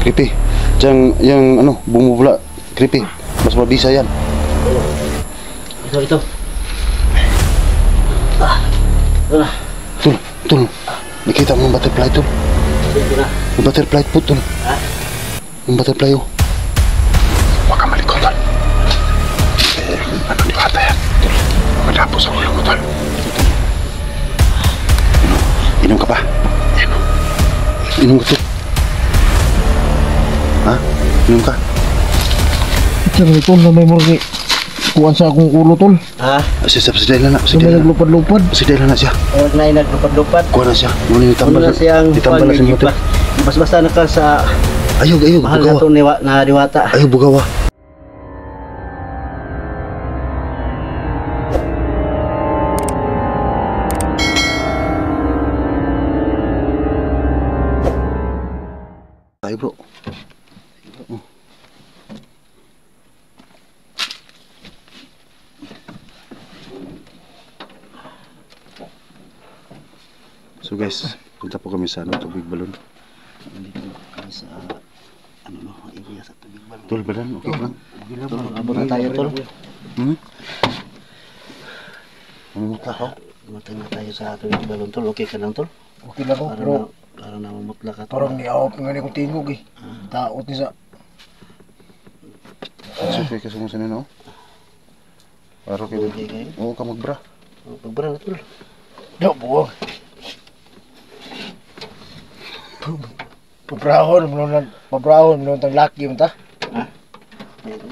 Creepy. Diyan, yung ano, bumubula. Creepy. Mas mabisa yan. Ito. Tul. Nakita mo yung butterfly, Tul? Yung butterfly po, Tul. Ha? Yung butterfly, oh. Huwag kang malikot, Tul. Ano diwata yan? Tul. Malapos sa ulo mo, Tul. Inom ka pa? Inom ka, Tul. Ha? Inom ka? Ito na ito na may murgi. Kuhan sa akong ulo, Tol. Ha? Sidai lang na. Ito may naglupad-lupad. Sidai lang na siya. Huwag na naglupad-lupad. Kuha na siya. Muna Ano na siyang ditambal na siya motor. basta na ka sa Ayog, mahal bugawa. na ito na diwata. Ayog, bugawa. Tayo, bro. So guys, punta po kami sa tubig balon. Dito kami sa area sa tubig balon. Tol, badan, okay lang? Abot na tayo, Tol. Mamumutla ka? Matang na tayo sa tubig balon, Tol. Okay ka lang, Tol? Okay lang ko, pero Para na mamutla ka, Tol. parang niawap nga ni ko tingog eh. Taot ni sa... So, okay ka sumusunod, no? Paro kayo. Okay kayo? Oo, ka magbra. Pagbara na, Tol. Yo, buwag. Pabrahon, mo tang laki mo ta. Ha?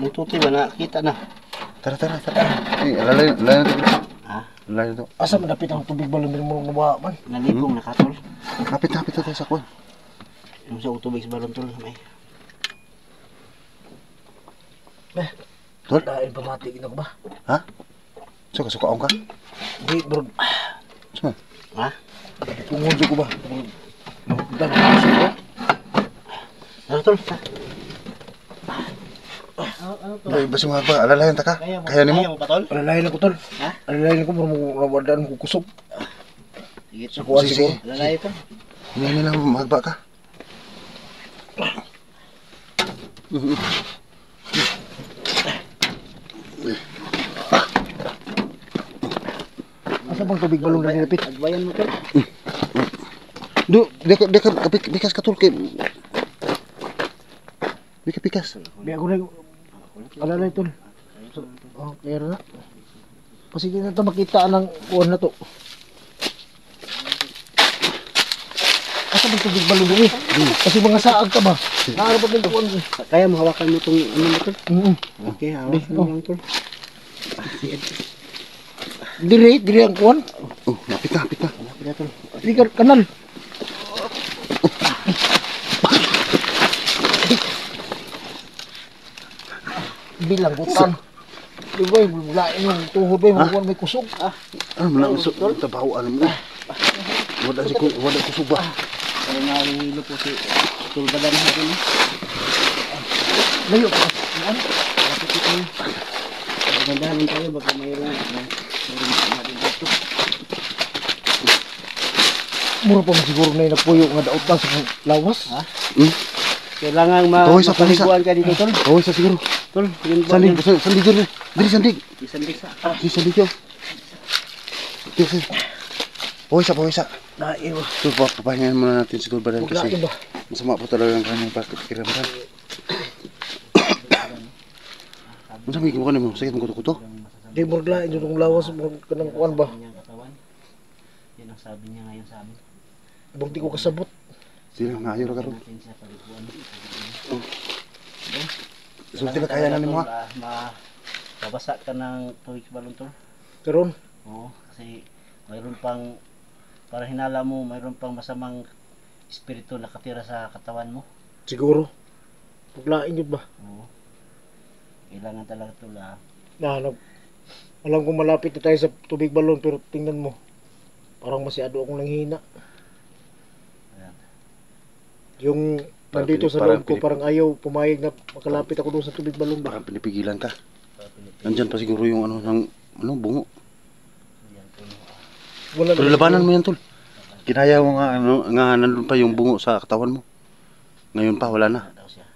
Yung tutoy ba nakita na? Tara. Eh, alalay na ito. Ha? Alalay na ito. Asa man dapit ang tubig balon din mo nabaha man. Nalipong na ka, Tol. Kapit na tayo sa kwan. Yung sa utubig sa balon, Tol. May. Tol? Dahil pamati gina ko ba? Ha? Suka ka? Di, bro. Saan? Ha? Pungundo ko ba? Dagdagan ko. Ano, Tol? Ay, basi mga ba? Alalayan ta ka? Kaya ni Kaya mo? mo pa, Tol? Alalayan ako, Tol. Ha? Alalayan ko, pero mawadaan ko kusog. Sige, Sa kuha Sige. siguro. Lalay, Tol. Hindi lang magba ka. Asa bang tubig balon na nilapit? Agbayan mo, Tol. Bikas ka, Tol. Bikas. Biya ko na alalay, Tol. Oh, clear na. Kasi di na ito makita ng kuhan na to. Asa bang tubig balon din eh? Kasi mga saag ka ba? Naano pa din kuhan eh. Kaya mo hawakan mo itong ano mo, Tol? Okay, hawakan mo Oh. lang, Tol. Dire ang kuhan. Oh, napit na. Hanapin na, Tol. Di ka kanal. Bilang kutan. Di ba yung lain yung tuhod ba yung may kusog. Ano mo lang, tabaho, ano mo. Wala ko suba. Pero nahihilo po si Tulbadan natin, eh. Layo pa. Ano? Lapit ito, eh. Magandaan tayo, baka mayroon natin dito. Mura pa man siguro na yung napuyo nga daot pa sa lawas. Ha? Kailangan Tawis sa mapaliguan ka dito, Tol. Oh, sa siguro. Tol, yun ba yan? Sandig dito. Sandig. Isandig sa. Sandig yun. Okay. Pawisa. Naiwa. So, papahingahan muna natin siguro ba Huwag kasi natin ba? masama po talaga ang kanyang pakiramdam. Masa may kimuha mo? Sakit mo kuto-kuto? Di mo lain yung lawas mo kanang kuhan ba? Kanyang katawan. Yan ang sabi niya ngayon sa amin. Bukti ko kasabot. Sino nga ayaw ka ron? Natin siya paliguan. Sulti na kaya na ni mo ha? Mabasa ka ng tubig sa balon, Tol. Karon, Oo, kasi mayroon pang, para hinala mo, mayroon pang masamang espiritu nakatira sa katawan mo. siguro. Paglain yun ba? Oo. Kailangan talaga ito Alam ko malapit na tayo sa tubig balon pero tingnan mo. Parang masyado akong nanghina. Ayan. Yung nandito sa loob ko parang ayaw pumayag na makalapit ako doon sa tubig balon ba? Parang pinipigilan ka. Nandyan pa siguro yung bungo. Ayan, Tol. Wala Pero labanan mo yan, Tol. Kinaya mo nga nandun pa yung bungo sa katawan mo. Ngayon pa, wala na. Daw siya.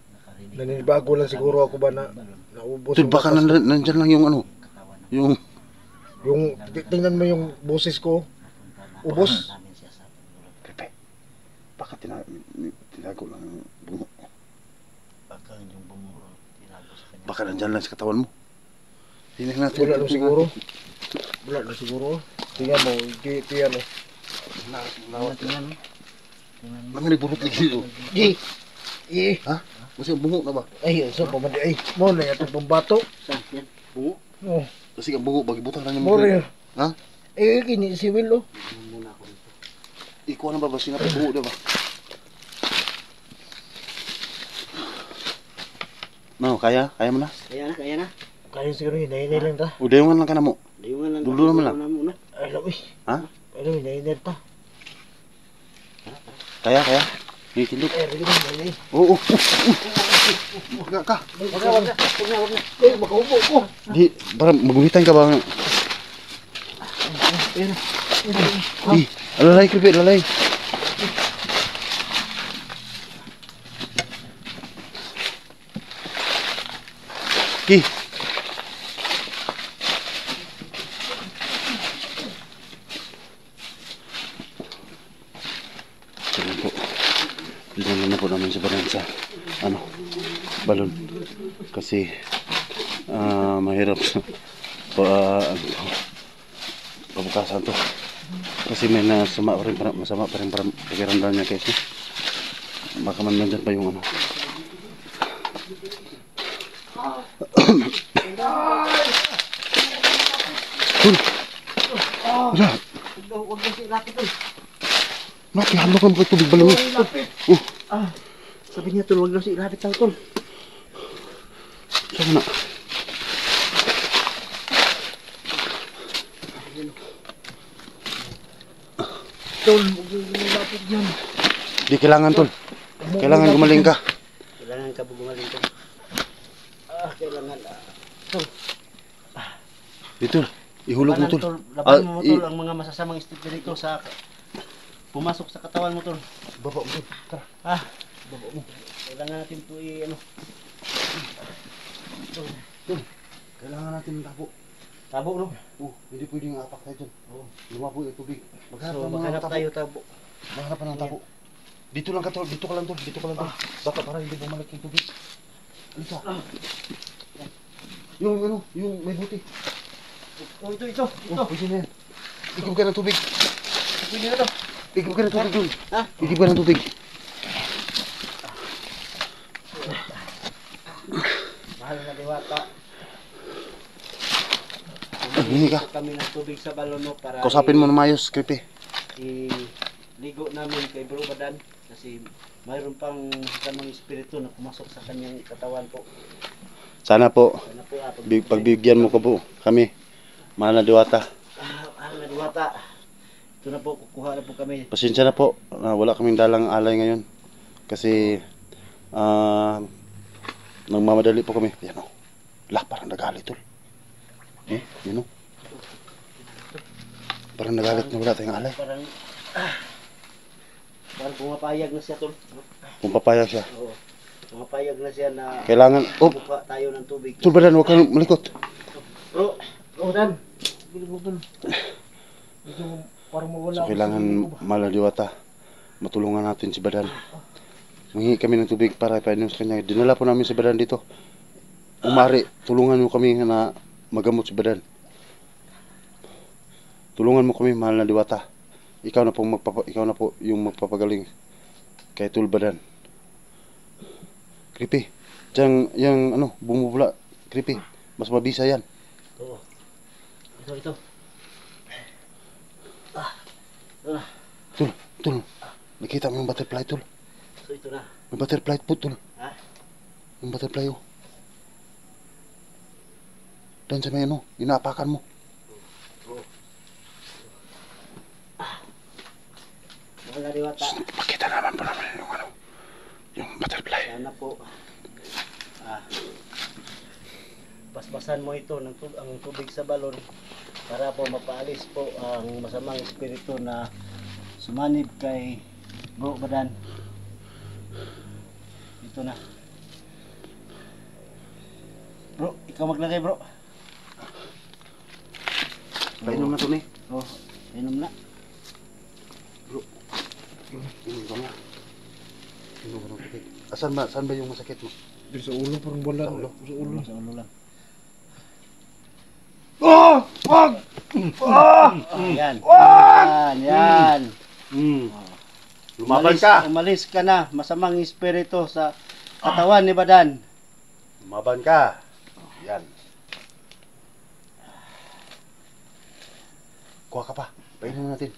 Nakarinig. Naninibago lang siguro ako ba na naubos Tol, yung baka lakas ko. nandyan lang yung ano, Katawan na yung Yung tingnan mo yung boses ko. Ubos. namin siya sa pagdurog. Pepe, baka tinago lang yung bungo. Baka yung bumuro, tinago sa kanya. Baka nandyan lang sa katawan mo. Tingnan natin. Wala na siguro. Wala na siguro. Tingnan mo, tingnan mo. Tingnan mo. Naman iburot lagi dito. Ha? Kasi ang bungo na ba? Ay, so pamandi ay. Mo na yatong pambato. Saan? Yan. Bungo. Oh, Kasi ang bungo, bagibutang na niya mo rin. Ha? Eh, kini si Will, oh. Muna ako dito. Ikaw na ba ba? Sinapit bungo na ba? No, kaya? Kaya mo na? Kaya na, kaya na. Kaya siguro hinahinay lang ta. Udayungan lang ka na mo. Dayungan lang. Dulo naman lang. Muna. Ay, labi. Ha? Ay, labi, hinahinay ta. Kaya? Hintindot. Ay, labi, hinahinay. Oo. Ka. Wag na, wag na. Wag na, wag na. Ay, makaupo ko. Di, parang magulitan ka ba? Ayun. Di, alalay kripi, alalay. Ki. Sige po. Bilhan na po namin sa banan sa balon. Kasi mahirap sa pabukasan to. Kasi may masama pa rin pakiramdam niya kasi baka man nandyan pa yung ano. Wala. Wag na si Lapit tol. Nakihalo ka mo kay tubig balon. Sabi niya tol, wag na si Lapit tol tol. Saan na? Tol, lapit yan. Di kailangan tol. Kailangan gumaling ka. Kailangan ka bumaling tol. Kailangan. Tol. Dito. Ihulog mo tol. Laban mo tol ang mga masasamang espiritu sa pumasok sa katawan mo tol. Baba mo tol. Tara. Baba mo. Kailangan natin po ano. Tol. Kailangan natin ng tabo. Tabo no. Hindi pwedeng apak tayo dyan. Lumapo yung tubig. So maghanap tayo tabo. Maghanap pa ng tabo. Dito lang ka tol. Dito ka lang tol. Dito ka lang tol. Baka para hindi bumalik yung tubig. Alika. Yung ano, yung may buti. Ito. Pwede na yan. Igib ka ng tubig. Pwede na to. Igib ka ng tubig dun. Ha? Igib ka ng tubig. Mahal na diwata. Hindi ka. Kami ng tubig sa balon mo para Kausapin mo na mayos, creepy. iligo namin kay Bro Badan kasi mayroon pang tamang espiritu na pumasok sa kanyang katawan po. Sana po, Sana po pagbibigyan mo ko po kami. Mahal na diwata. mahal na diwata. Ito na po, kukuha na po kami. Pasensya na po. Wala kaming dalang alay ngayon. Kasi nagmamadali po kami. Yan o. Parang nagalit tol. Yun o. Parang nagalit na wala tayong alay. Parang pumapayag na siya tol. Kung papayag siya. Oo. Pumapayag na siya na Kailangan, kukuha tayo ng tubig. tol Badan, huwag kang malikot. Bro, Dan. Bilig mo, tol. Medyo parang mawala. So kailangan mahal na diwata. Matulungan natin si Badan. Manghingi kami ng tubig para ipainom sa kanya. Dinala po namin si Badan dito. Umari, tulungan mo kami na magamot si Badan. Tulungan mo kami, mahal na diwata. Ikaw na po yung magpapagaling kay Tul Badan. Creepy. Diyan, yung bumubula. Creepy. Mas mabisa yan. Oo. Ito. Tul. Nakita mo yung butterfly, Tul. So ito na. May butterfly po, Tul. Ha? Yung butterfly, oh. Dan sa may inaapakan mo. Mahal na diwata. Makita naman po namin yung butterfly. Sana po paspasan mo ito ng ang tubig sa balon para po mapaalis po ang masamang espiritu na sumanib kay Bro Badan ito na. Bro, ikaw maglagay bro. Painom na to ni. Oh, inom na. Inom ka na. Inom ka ng tubig. Saan ba yung masakit mo? Dito sa ulo, parang wala. Sa ulo? Sa ulo. Sa ulo lang. Ah! Wag! Ah! Yan. Yan, yan. Lumaban ka! Umalis ka na. Masamang espiritu sa katawan ni Badan. Lumaban ka! Yan. Kuha ka pa. Painom natin.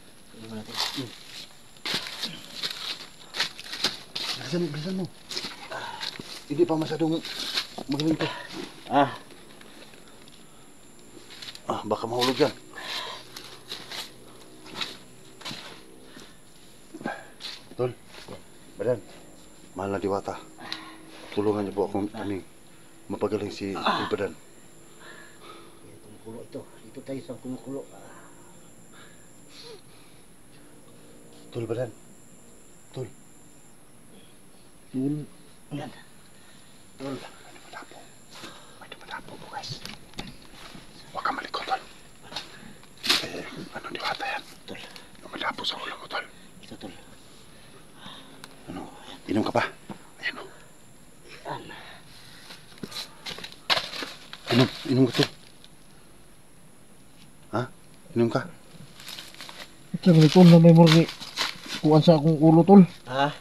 Bilisan mo. Hindi pa masyadong magaling to. Baka mahulog yan. Tol, Badan, mahal na Diwata. Tulungan niyo po kami mapagaling si Badan. Kumukulo ito. Dito tayo sa kumukulo. Tol, Badan. Tol. Yan. Tol. May dumadapo po guys. Huwag ka malikot, Tol. Ano Diwata yan? Tol. Dumadapo sa ulo mo, Tol. Ito tol. Ano? Inom ka pa? Ayan o. Yan. Inom ka, Tol. Ha? Inom ka? Ito na may murni. Kuan sa akong ulo, tol.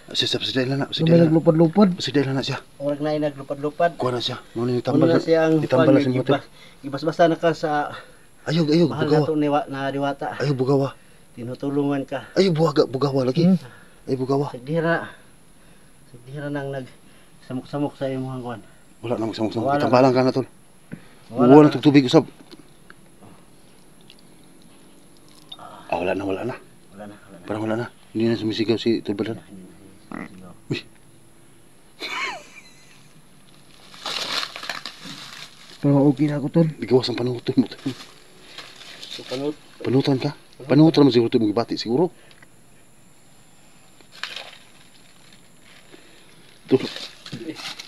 Pasidai lang na. Na may naglupad-lupad. Pasidai lang na siya. Orag na naglupad-lupad. Kuha na siya. Muna Ano na siyang itambal na si Motel. ibas-basa na ka sa Ayog, mahal na bugawa. to na Diwata. Ayog, bugawa. Tinutulungan ka. Ayog, bugawa lagi. Ayog, bugawa. Sagdira nang samok-samok sa imong hangkuan. Wala na magsamok-samok. Wala. Itambalan ka na, Tol. Wala Wala na tubig usab. Wala na. Wala na. Parang wala na. Hindi na sumisigaw si Tol Badan. Uy. Pero okay na ako, tol. Bigawas ang panutoy mo. So panut. Panutan ka? Panutan naman siguro ito mong bati siguro. Tol,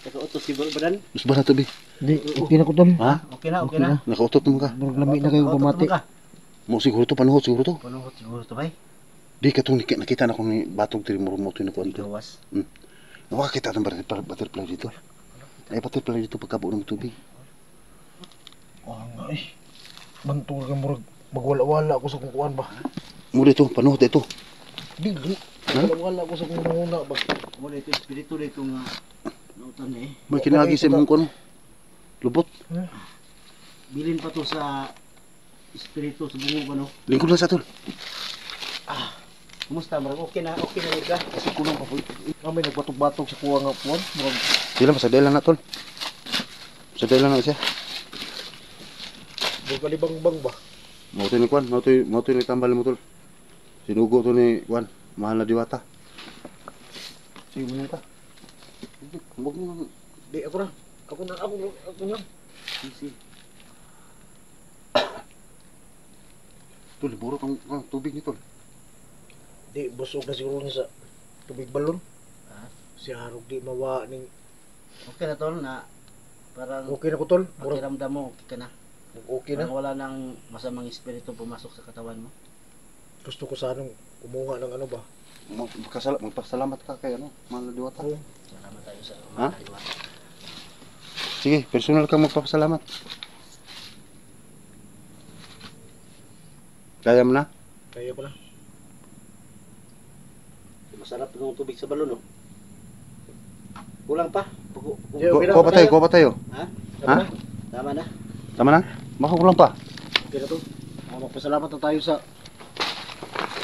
Nakautos si Badan. mas ba na tubig? Di, okay na ako, tol. Ha? Okay na. Nakautot naman ka. Murag lami na kayo pamati. Mo siguro to, panuhot siguro to. Panuhot siguro to bay. Di ka itong nakita na ko ni Batong Tirimuro mo ito na kuwanto. Gawas. Nakakita ng butterfly dito. Ay, butterfly dito pagkabuo ng tubig. Ay, bantong ka murag magwala-wala ako sa kukuan ba? Muli ito, panuhot ito. Di. Ha? Wala ako sa kunahuna ba? Mo dito espiritu dito nga nautan eh. May kinagi sa mong kuno. Lubot. Bilin pa to sa espiritu sa bungo ano. Lingkod lang sa tol. Kumusta bro? Okay na ka. Kasi kulang pa po. Kami nagbatok-batok sa kuha nga kuwan. Murag Sila, masaday lang na tol. Masaday lang na siya. kalibang-bang ba? Mauto ni Kwan, mauto ni tambal mo tol. Sinugo to ni Kwan, mahal na Diwata. Sige mo ka. Huwag mo. Di, ako na. Ako na. Sige. Tol, burot ang tubig ni tol. Di, busog na siguro niya sa tubig balon. Ha? Si Harog di mawa ning Okay na tol na parang okay na ko, tol. Murag pakiramdam mo okay ka na. okay na. Parang wala nang masamang espiritu pumasok sa katawan mo. Gusto ko sanang kumuha ng ano ba? Magpasalamat ka kay ano, mahal na Diwata. Oo. Salamat tayo sa Ha? mga Diwata. Sige, personal kang magpapasalamat. Kaya mo na? Kaya ko na. Masarap ng tubig sa balon, no? Kulang pa? Yeah, okay na, Kuha pa tayo. Ha? Ha? Tama na? Tama na? Makakulang pa. Okay na to. Magpasalamat na tayo sa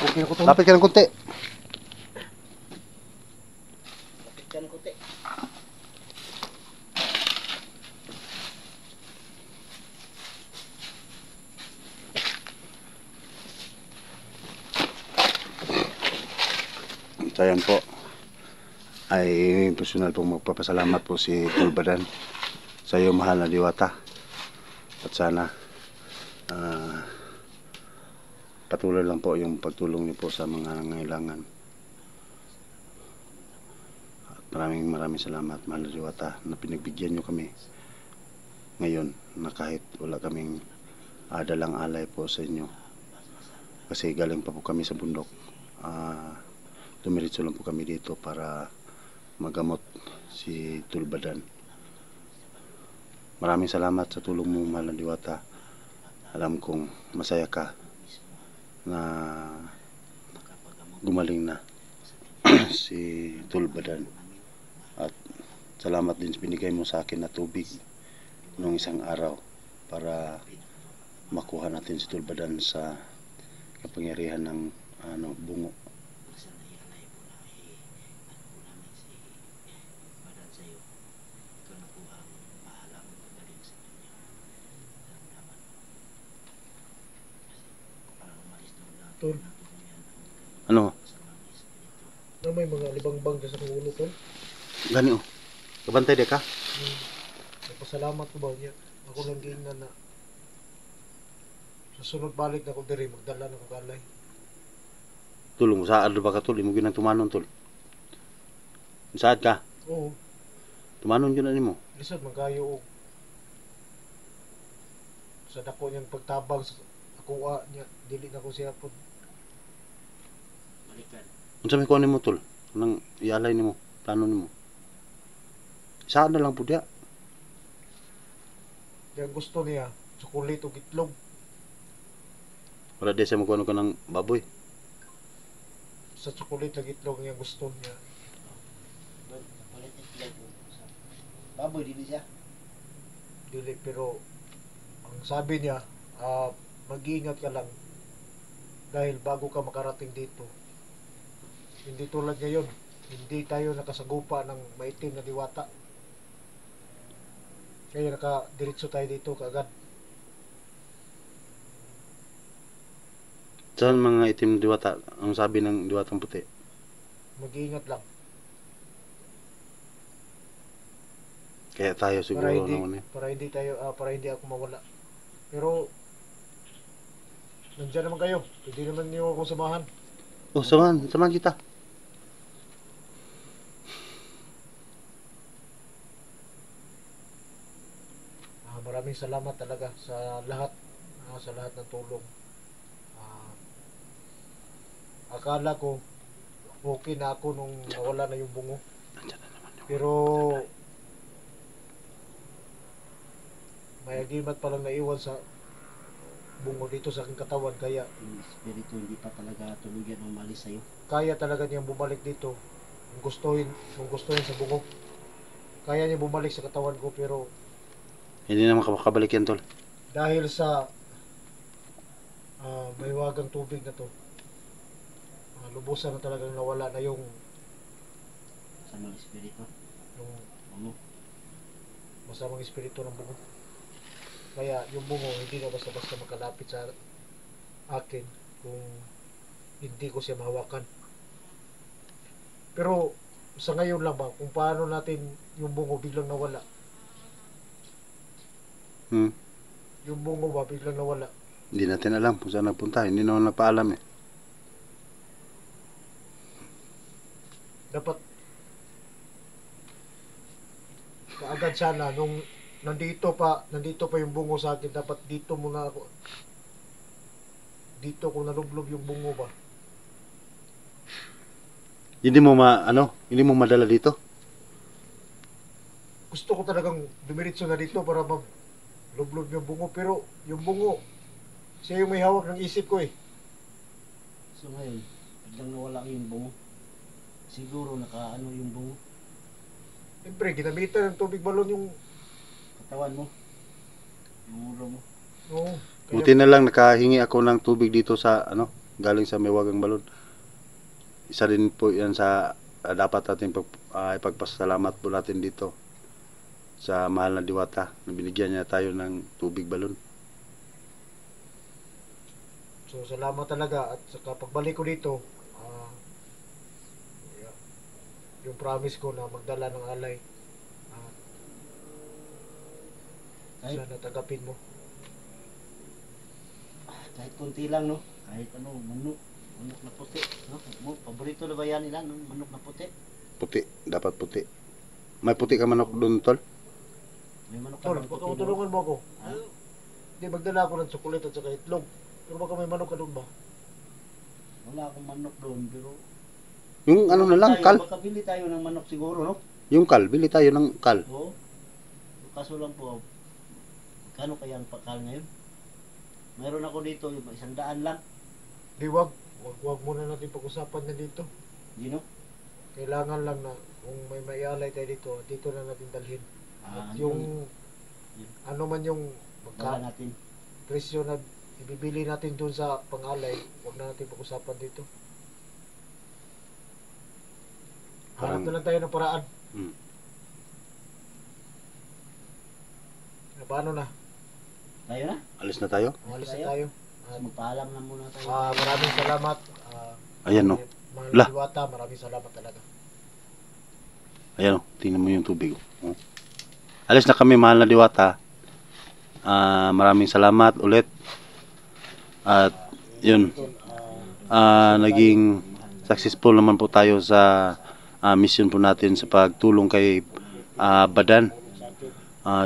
okay na ko, tol. Lapit ka ng konti. Kapit ka ng kunti. Ayan po. Ay personal pong magpapasalamat po si Tol Badan sa iyo mahal na Diwata. At sana patuloy lang po yung pagtulong niyo po sa mga nangangailangan. At Maraming salamat, mahal na Diwata, na pinagbigyan nyo kami ngayon na kahit wala kaming dalang alay po sa inyo. Kasi galing pa po kami sa bundok. Dumiretso lang po kami dito para magamot si Tulbadan. Maraming salamat sa tulong mo, mahal na Diwata. Alam kong masaya ka na gumaling na si Tulbadan. At salamat din sa binigay mo sa akin na tubig noong isang araw para makuha natin si Tulbadan sa kapangyarihan ng bungo. Tol, Ano? na may mga libangbang dyan sa ulo, Tol. Gani oh. Kabantay di ka? Nagpasalamat ko ba niya. Ako lang giingnan na sa sunod balik na ko diri magdala na ko kalay. Tulong mo saad ba ka tol? Imo ginang tumanon tol. Saad ka? Oo, Tumanon yun na nimo. lisod magkayo og sa dako niyang pagtabang sa akuha niya, dili na ko siya po. Balikan. Unsa may kuha nimo tol? Nang ialay nimo, plano nimo. Saad na lang po diya. Kaya gusto niya, tsukulit o itlog. Para di siya magkuha ka ng baboy. Sa tsukulit na itlog niya gusto niya. Palit itlog. Baboy din siya. Dili, pero ang sabi niya, mag-iingat ka lang dahil bago ka makarating dito. Hindi tulad ngayon, hindi tayo nakasagupa ng maitim na diwata. Kaya nakadiretso tayo dito kaagad. Saan mga itim na diwata? Ang sabi ng diwatang puti. Mag-iingat lang Kaya tayo siguro naman eh. para hindi ako mawala. Pero nandiyan naman kayo. Pwede naman niyo akong samahan. Oh, samahan kita. Maraming salamat talaga sa lahat ng tulong. Akala ko okay na ako nung nawala na yung bungo. Pero may agimat palang naiwan sa bungo dito sa aking katawan, kaya Yung espiritu hindi pa talaga tuluyan umalis sa'yo. kaya talaga niyang bumalik dito kung gustuhin sa bungo. Kaya niya bumalik sa katawan ko, pero Hindi na makabalik yan tol. dahil sa may wagang tubig na to, lubusan na talagang nawala na yung Sa mga espiritu. Ano? masamang espiritu ng bungo. Kaya yung bungo hindi na basta-basta makalapit sa akin kung hindi ko siya mahawakan. Pero sa ngayon lang ba, kung paano natin yung bungo biglang nawala, yung bungo ba biglang nawala, Hindi natin alam kung saan nagpunta. Hindi naman nagpaalam eh. dapat kaagad sana nung nandito pa yung bungo sa akin, dapat dito muna ako, dito ko nalublob yung bungo ba. Hindi mo madala dito. Gusto ko talagang dumiretso na dito para lublob yung bungo, pero yung bungo siya yung may hawak ng isip ko eh. So ngayon, biglang nawala yung bungo. Siguro nakaano yung bungo. Siyempre, ginamitan ng tubig balon yung Katawan mo. Yung ulo mo. oo. Buti na lang nakahingi ako ng tubig dito sa galing sa Mewagang Balon. Isa din po yan sa dapat natin ipagpasalamat po natin dito sa mahal na Diwata na binigyan niya tayo ng tubig balon. So salamat talaga, at sa pagbalik ko dito, yung promise ko na magdala ng alay, Kahit, sana tagapin mo. kahit konti lang, no? Kahit manok na puti. No? Paborito na ba yan nila, no? Manok na puti? Puti, dapat puti. May puti ka manok doon, tol? May manok ka Tol, bang baka puti doon? matulungan mo ako. Ha? Hindi, magdala ako ng tsokolate at saka itlog. Pero baka may manok ka doon ba? Wala akong manok doon, pero... Yung ano na lang, Tayo, kal. Baka bili tayo ng manok siguro, no? Yung kal, bili tayo ng kal. Oo. Kaso lang po, kano kaya ang pakal ngayon? Mayroon ako dito, 100 lang. Di, wag. Wag muna natin pag-usapan na dito. You know? Kailangan lang na kung may maialay tayo dito na natin dalhin. At yung ano man yung Wala natin. presyo na ibibili natin doon sa pangalay, wag na natin pag-usapan dito. Hanap na lang tayo ng paraan. Hmm. Paano na? Tayo na? Alis na tayo? Umalis na Tayo? tayo. So, magpaalam na muna tayo. Maraming salamat. Ayan, no. Mahal La. na Diwata, maraming salamat talaga. Ayan, tingnan mo yung tubig. Oh. Alis na kami, mahal na Diwata. Maraming salamat ulit. At yun, naging successful naman po tayo sa mission po natin sa pagtulong kay Badan.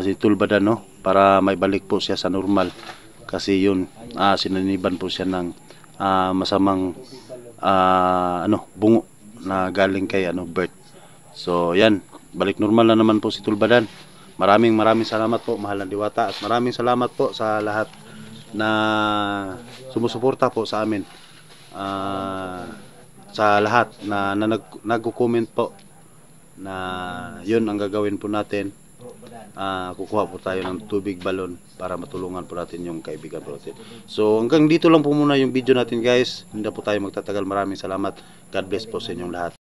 Si Tul Badan, no? Para maibalik po siya sa normal. Kasi yun, sinaniban po siya ng masamang bungo na galing kay Bert. So yan, balik normal na naman po si Tul Badan. Maraming salamat po, mahal na Diwata, at maraming salamat po sa lahat na sumusuporta po sa amin. Sa lahat na nagko-comment po na yun ang gagawin po natin. Kukuha po tayo ng tubig balon para matulungan po natin yung kaibigan po natin. So hanggang dito lang po muna yung video natin, guys. Hindi po tayo magtatagal. Maraming salamat. God bless po sa inyong lahat.